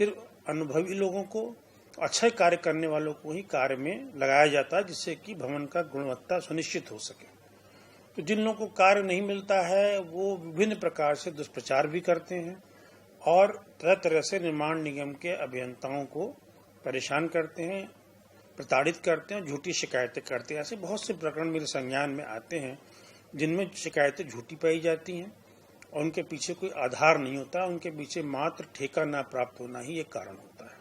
सिर्फ अनुभवी लोगों को, अच्छा कार्य करने वालों को ही कार्य में लगाया जाता है, जिससे कि भवन का गुणवत्ता सुनिश्चित हो सके। तो जिन लोगों को कार्य नहीं मिलता है वो विभिन्न प्रकार से दुष्प्रचार भी करते हैं और तरह तरह से निर्माण निगम के अभियंताओं को परेशान करते हैं, प्रताड़ित करते हैं, झूठी शिकायतें करते हैं। ऐसे बहुत से प्रकरण मेरे संज्ञान में आते हैं जिनमें शिकायतें झूठी पाई जाती हैं और उनके पीछे कोई आधार नहीं होता, उनके पीछे मात्र ठेका न प्राप्त होना ही एक कारण होता है।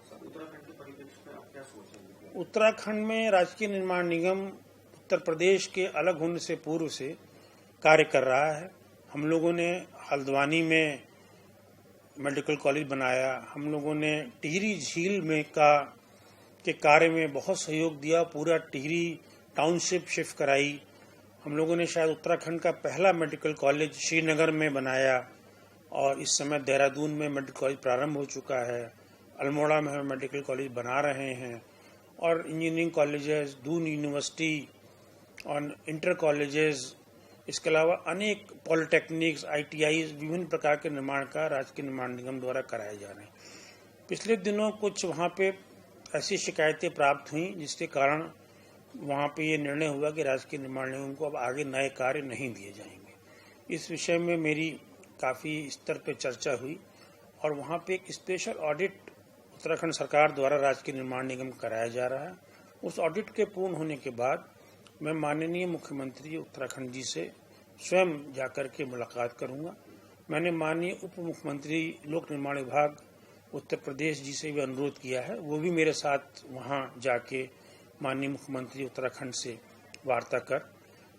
उत्तराखंड में राजकीय निर्माण निगम उत्तर प्रदेश के अलग होने से पूर्व से कार्य कर रहा है। हम लोगों ने हल्द्वानी में मेडिकल कॉलेज बनाया, हम लोगों ने टिहरी झील में के कार्य में बहुत सहयोग दिया, पूरा टिहरी टाउनशिप शिफ्ट कराई। हम लोगों ने शायद उत्तराखंड का पहला मेडिकल कॉलेज श्रीनगर में बनाया और इस समय देहरादून में मेडिकल कॉलेज प्रारंभ हो चुका है। अल्मोड़ा में हम मेडिकल कॉलेज बना रहे हैं और इंजीनियरिंग कॉलेजेस, दून यूनिवर्सिटी और इंटर कॉलेजेस, इसके अलावा अनेक पॉलिटेक्निक्स, ITIs, विभिन्न प्रकार के निर्माण का राजकीय निर्माण निगम द्वारा कराए जा रहे हैं। पिछले दिनों कुछ वहाँ पे ऐसी शिकायतें प्राप्त हुई जिसके कारण वहाँ पे ये निर्णय हुआ कि राजकीय निर्माण निगम को अब आगे नए कार्य नहीं दिए जाएंगे। इस विषय में मेरी काफ़ी स्तर पर चर्चा हुई और वहाँ पे एक स्पेशल ऑडिट उत्तराखंड सरकार द्वारा राजकीय निर्माण निगम कराया जा रहा है। उस ऑडिट के पूर्ण होने के बाद मैं माननीय मुख्यमंत्री उत्तराखंड जी से स्वयं जाकर के मुलाकात करूंगा। मैंने माननीय उप मुख्यमंत्री लोक निर्माण विभाग उत्तर प्रदेश जी से भी अनुरोध किया है, वो भी मेरे साथ वहां जाके माननीय मुख्यमंत्री उत्तराखंड से वार्ता कर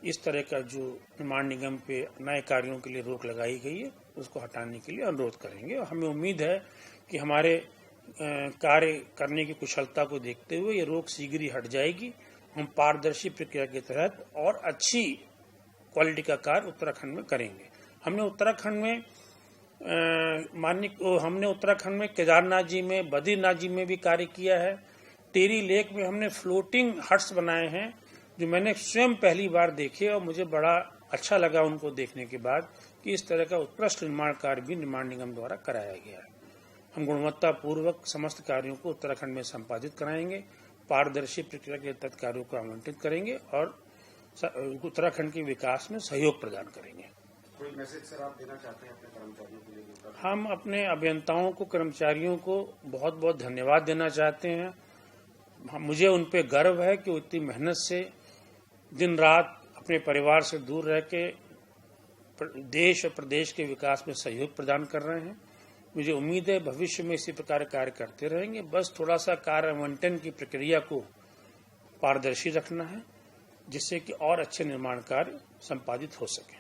इस तरह का जो निर्माण निगम पे नए कार्यों के लिए रोक लगाई गई है उसको हटाने के लिए अनुरोध करेंगे। और हमें उम्मीद है कि हमारे कार्य करने की कुशलता को देखते हुए ये रोक शीघ्र ही हट जाएगी। हम पारदर्शी प्रक्रिया के तहत और अच्छी क्वालिटी का कार्य उत्तराखंड में करेंगे। हमने उत्तराखंड में केदारनाथ जी में, बद्रीनाथ जी में भी कार्य किया है। टेरी लेक में हमने फ्लोटिंग हट्स बनाए हैं जो मैंने स्वयं पहली बार देखे और मुझे बड़ा अच्छा लगा उनको देखने के बाद कि इस तरह का उत्कृष्ट निर्माण कार्य भी निर्माण निगम द्वारा कराया गया है। हम गुणवत्ता पूर्वक समस्त कार्यों को उत्तराखंड में संपादित कराएंगे, पारदर्शी प्रक्रिया के तहत कार्यों को आवंटित करेंगे और उत्तराखंड के विकास में सहयोग प्रदान करेंगे। कोई मैसेज सर आप देना चाहते हैं अपने कर्मचारियों के लिए? हम अपने अभियंताओं को, कर्मचारियों को बहुत बहुत धन्यवाद देना चाहते हैं। मुझे उन पे गर्व है कि वो इतनी मेहनत से दिन रात अपने परिवार से दूर रह के देश और प्रदेश के विकास में सहयोग प्रदान कर रहे हैं। मुझे उम्मीद है भविष्य में इसी प्रकार कार्य करते रहेंगे। बस थोड़ा सा कार्य आवंटन की प्रक्रिया को पारदर्शी रखना है जिससे कि और अच्छे निर्माण कार्य संपादित हो सके।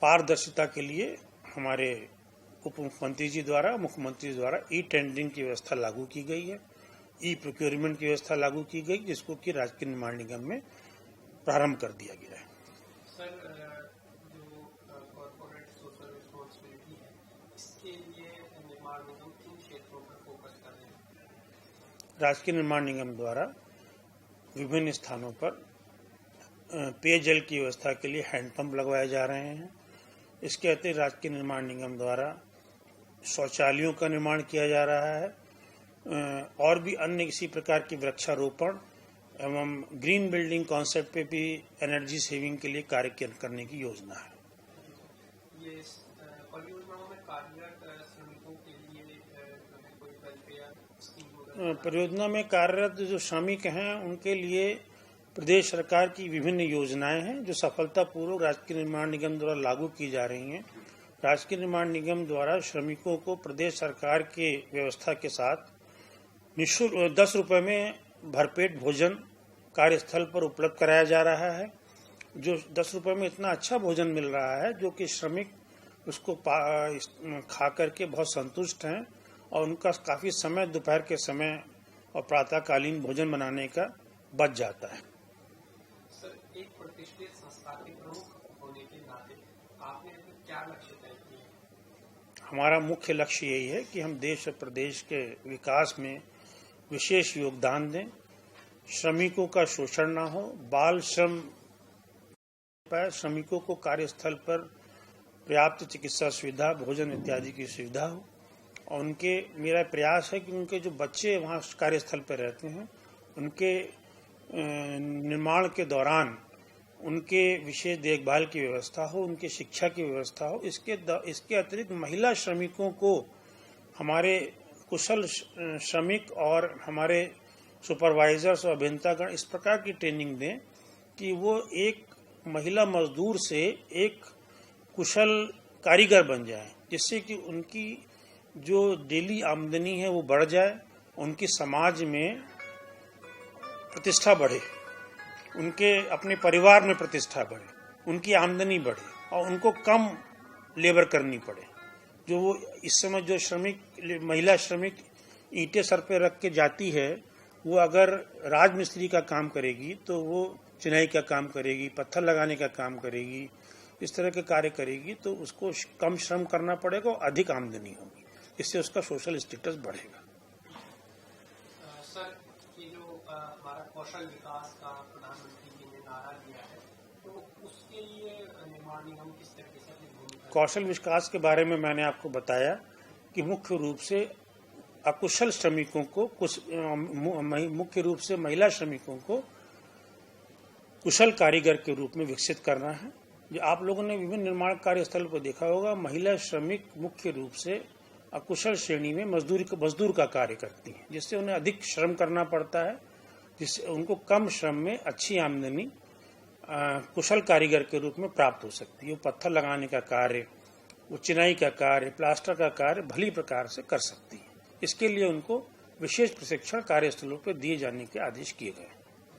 पारदर्शिता के लिए हमारे उप मुख्यमंत्री जी द्वारा, मुख्यमंत्री द्वारा ई-टेंडरिंग की व्यवस्था लागू की गई है, ई-प्रोक्योरमेंट की व्यवस्था लागू की गई, जिसको कि राजकीय निर्माण निगम में प्रारंभ कर दिया गया है। सर, जो कॉर्पोरेट सोशल रिस्पॉन्सिबिलिटी है, इसके लिए निर्माण निगम किन क्षेत्रों पर फोकस कर रहे हैं? राजकीय निर्माण निगम द्वारा विभिन्न स्थानों पर पेयजल की व्यवस्था के लिए हैंडपंप लगवाए जा रहे हैं। इसके अतिरिक्त राजकीय निर्माण निगम द्वारा शौचालयों का निर्माण किया जा रहा है और भी अन्य किसी प्रकार की वृक्षारोपण एवं ग्रीन बिल्डिंग कॉन्सेप्ट पे भी एनर्जी सेविंग के लिए कार्य करने की योजना है। ये परियोजनाओं में कार्यरत श्रमिकों के लिए कोई वेलफेयर स्कीम? परियोजना में कार्यरत जो श्रमिक हैं उनके लिए प्रदेश सरकार की विभिन्न योजनाएं हैं जो सफलतापूर्वक राजकीय निर्माण निगम द्वारा लागू की जा रही हैं। राजकीय निर्माण निगम द्वारा श्रमिकों को प्रदेश सरकार के व्यवस्था के साथ निःशुल्क 10 रुपये में भरपेट भोजन कार्यस्थल पर उपलब्ध कराया जा रहा है। जो 10 रुपये में इतना अच्छा भोजन मिल रहा है जो कि श्रमिक उसको खा करके बहुत संतुष्ट हैं और उनका काफ़ी समय दोपहर के समय और प्रातःकालीन भोजन बनाने का बच जाता है। सर, एक प्रतिष्ठित संस्था के प्रमुख होने के नाते आपने क्या लक्ष्य तय किए? हमारा मुख्य लक्ष्य यही है कि हम देश और प्रदेश के विकास में विशेष योगदान दें, श्रमिकों का शोषण ना हो, बाल श्रम, श्रमिकों को कार्यस्थल पर पर्याप्त चिकित्सा सुविधा, भोजन इत्यादि की सुविधा हो। और मेरा प्रयास है कि उनके जो बच्चे वहाँ कार्यस्थल पर रहते हैं, उनके निर्माण के दौरान उनके विशेष देखभाल की व्यवस्था हो, उनके शिक्षा की व्यवस्था हो। इसके अतिरिक्त महिला श्रमिकों को हमारे कुशल श्रमिक और हमारे सुपरवाइजर्स और अभियंतागण इस प्रकार की ट्रेनिंग दें कि वो एक महिला मजदूर से एक कुशल कारीगर बन जाए, जिससे कि उनकी जो डेली आमदनी है वो बढ़ जाए, उनकी समाज में प्रतिष्ठा बढ़े, उनके अपने परिवार में प्रतिष्ठा बढ़े, उनकी आमदनी बढ़े और उनको कम लेबर करनी पड़े। जो वो इस समय जो महिला श्रमिक ईंटें सर पे रख के जाती है, वो अगर राजमिस्त्री का काम करेगी तो वो चिनाई का काम करेगी, पत्थर लगाने का काम करेगी, इस तरह के कार्य करेगी तो उसको कम श्रम करना पड़ेगा और अधिक आमदनी होगी। इससे उसका सोशल स्टेटस बढ़ेगा। सर, ये जो हमारा कौशल विकास का प्रधानमंत्री जी ने नारा दिया है, तो उसके लिए निर्माण निगम किस तरीके से अपनी भूमिका? कौशल विकास के बारे में मैंने आपको बताया कि मुख्य रूप से अकुशल श्रमिकों को मुख्य रूप से महिला श्रमिकों को कुशल कारीगर के रूप में विकसित करना है। जो आप लोगों ने विभिन्न निर्माण कार्यस्थल पर देखा होगा, महिला श्रमिक मुख्य रूप से अकुशल श्रेणी में मजदूर का कार्य करती हैं, जिससे उन्हें अधिक श्रम करना पड़ता है, जिससे उनको कम श्रम में अच्छी आमदनी कुशल कारीगर के रूप में प्राप्त हो सकती है। वो पत्थर लगाने का कार्य, वो चिनाई का कार्य, प्लास्टर का कार्य भली प्रकार से कर सकती है। इसके लिए उनको विशेष प्रशिक्षण कार्यस्थलों पर दिए जाने के आदेश किए गए।